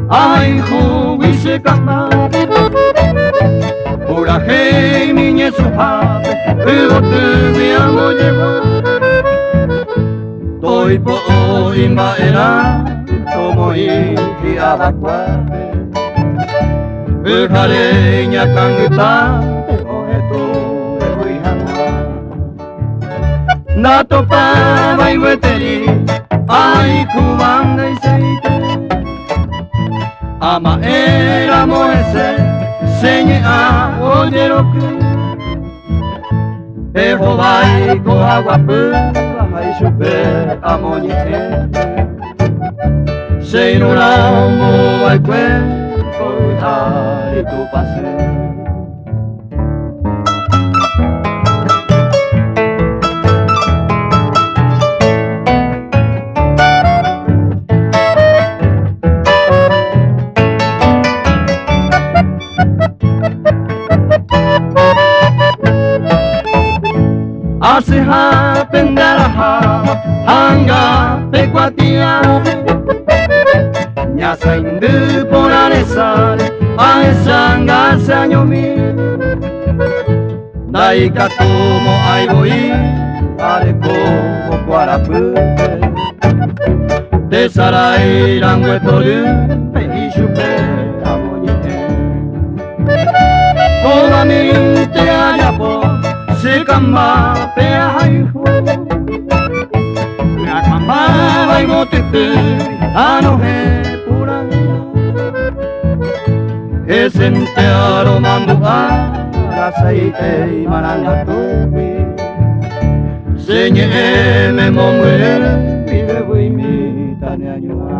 ai hubby se capa Ora che mi ne suhate e lo te mi amo llevar Toi po imba era tomo iki abakwate E hareña kanguta o eto e huihama Nato pa vai weteri ai kubanda iseite Ama era moese señe a oyeroku E hovai ko aguapu hai chupe amoñe Sei no ramo ai que Coi tu pase Ase ha pendara ha hanga pecuatia Nyasa indu porare sare aesanga sanyomi Dai katomo aigoi areko okwarapu Te sarai rangue toru peishupe amonite Solamente ayapo se kamba pe haifu Na kamba vai motete ano he puranga Esente aromando arasaite imaranga tupi Senye me momwe vive vuimi tane anyua